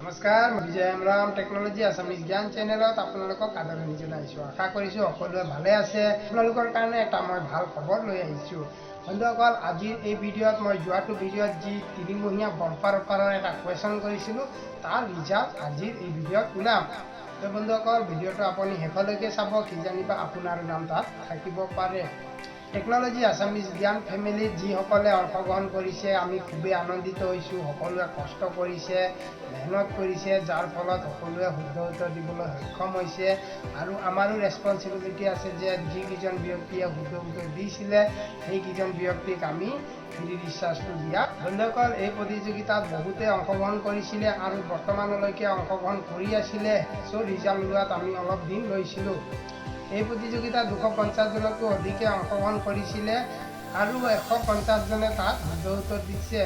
नमस्कार मैं विजय Ram technology Assamese ज्ञान चेनेলত आपलोक आदरणी जनाइছোঁ। आशा কৰিছোঁ সকলোৱে ভালে আছে। আপোনালোকৰ কাৰণে এটা মই ভাল খবৰ লৈ আহিছোঁ। বন্ধুসকল, আজিৰ এই ভিডিঅ'ত মই যোৱাটো ভিডিঅ'ত যি 3 মহীয়া বম্পাৰ অফাৰৰ এটা কুৱেশ্যন কৰিছিলোঁ তাৰ ৰিজাল্ট আজিৰ এই ভিডিঅ'ত ওলাম। তো বন্ধুসকল, ভিডিঅ'টো আপুনি শেষলৈকে চাব, কিজানিবা আপোনাৰ নাম তাত থাকিব পাৰে। টেকনলজি আসামিজ জ্ঞান ফেমিলিত যিসকলে অংশগ্ৰহণ কৰিছে আমি খুবেই আনন্দিত হৈছোঁ। সকলোৱে কষ্ট কৰিছে, মেহনত কৰিছে, যাৰ ফলত সকলোৱে শুদ্ধ উত্তৰ দিবলৈ সক্ষম হৈছে। আৰু আমাৰো ৰেছপনচিবিলিটি আছে যে যিকেইজন ব্যক্তিয়ে শুদ্ধ উত্তৰ দিছিলে সেইকেইজন ব্যক্তিক আমি ফ্ৰী ৰিচাৰ্জটো দিয়া। বন্ধুসকল, এই প্ৰতিযোগিতাত বহুতে অংশগ্ৰহণ কৰিছিলে আৰু বৰ্তমানলৈকে অংশগ্ৰহণ কৰি আছিলে। চ' ৰিজাল্ট ওলোৱাত আমি অলপ দিন লৈছিলোঁ। এই প্ৰতিযোগিতাত 250 জনতকৈ অধিকে অংশগ্ৰহণ কৰিছিলে আৰু 150 জনে তাত শুদ্ধ উত্তৰ দিছে।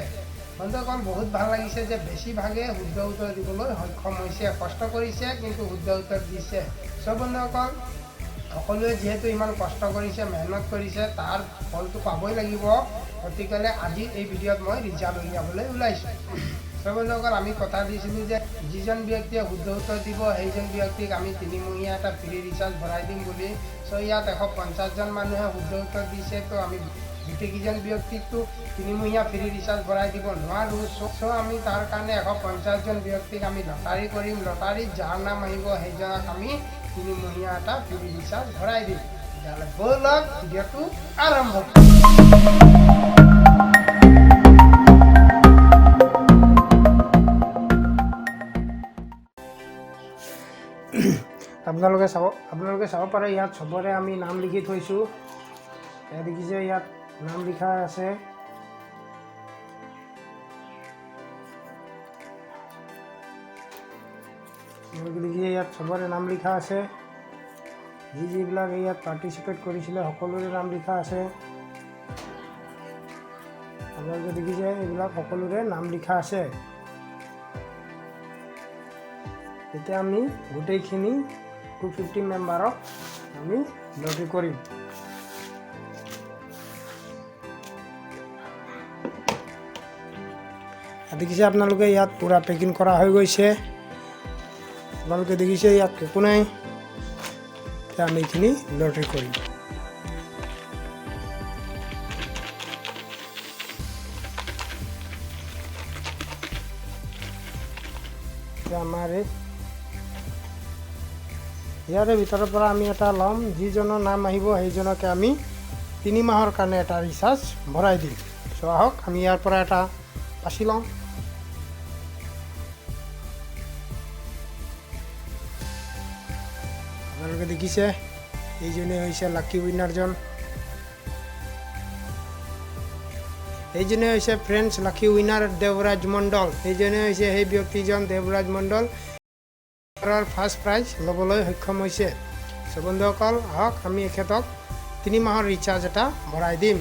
বন্ধুসকল, বহুত ভাল লাগিছে যে বেছিভাগে শুদ্ধ উত্তৰ দিবলৈ সক্ষম হৈছে, কষ্ট কৰিছে কিন্তু শুদ্ধ উত্তৰ দিছে। চ' বন্ধুসকল, সকলোৱে যিহেতু ইমান কষ্ট কৰিছে, মেহনত কৰিছে, তাৰ ফলটো পাবই লাগিব। গতিকে আজি এই ভিডিঅ'ত মই ৰিজাল্ট উলিয়াবলৈ ওলাইছোঁ। বন্ধুসকল, আমি কথা দিছিলোঁ যে যিজন ব্যক্তিয়ে শুদ্ধ উত্তৰ দিব সেইজন ব্যক্তিক আমি 3 মহীয়া এটা ফ্ৰী ৰিচাৰ্জ ভৰাই দিম বুলি। চ' ইয়াত 150 জন মানুহে শুদ্ধ উত্তৰ দিছে। তো আমি গোটেইকেইজন ব্যক্তিকতো 3 মহীয়া ফ্ৰী ৰিচাৰ্জ ভৰাই দিব নোৱাৰোঁ। চ' আমি তাৰ কাৰণে 150 জন ব্যক্তিক আমি লটাৰী কৰিম। লটাৰীত যাৰ নাম আহিব সেইজনক আমি 3 মহীয়া এটা ফ্ৰী ৰিচাৰ্জ ভৰাই দিম। তেতিয়াহ'লে ব'লক ভিডিঅ'টো আৰম্ভ কৰোঁ। আপোনালোকে চাব পাৰে ইয়াত চবৰে আমি নাম লিখি থৈছোঁ। দেখিছে ইয়াত নাম লিখা আছে। দেখিছে ইয়াত চবৰে নাম লিখা আছে। যিবিলাক ইয়াত পাৰ্টিচিপেট কৰিছিলে সকলোৰে নাম লিখা আছে। আপোনালোকে দেখিছে এইবিলাক সকলোৰে নাম লিখা আছে। এতিয়া আমি গোটেইখিনি 250 মেম্বাৰক আমি লটাৰী কৰিম। দেখিছে আপোনালোকে ইয়াত পুৰা পেকিং কৰা হৈ গৈছে। আপোনালোকে দেখিছে ইয়াত একো নাই। এতিয়া আমি এইখিনি লটাৰী কৰিম। আমাৰ ইয়াৰে ভিতৰৰ পৰা আমি এটা ল'ম। যিজনৰ নাম আহিব সেইজনকে আমি 3 মাহৰ কাৰণে এটা ৰিচাৰ্জ ভৰাই দিম। চ' আহক আমি ইয়াৰ পৰা এটা বাছি লওঁ। আপোনালোকে দেখিছে এইজনে হৈছে লাকি উইনাৰজন। এইজনে হৈছে ফ্ৰেণ্ডছ লাকি উইনাৰ দেৱৰাজ মণ্ডল। এইজনে হৈছে সেই ব্যক্তিজন দেৱৰাজ মণ্ডল ফাৰ্ষ্ট প্ৰাইজ ল'বলৈ সক্ষম হৈছে। চ' বন্ধুসকল, আহক আমি এখেতক 3 মাহৰ ৰিচাৰ্জ এটা ভৰাই দিম।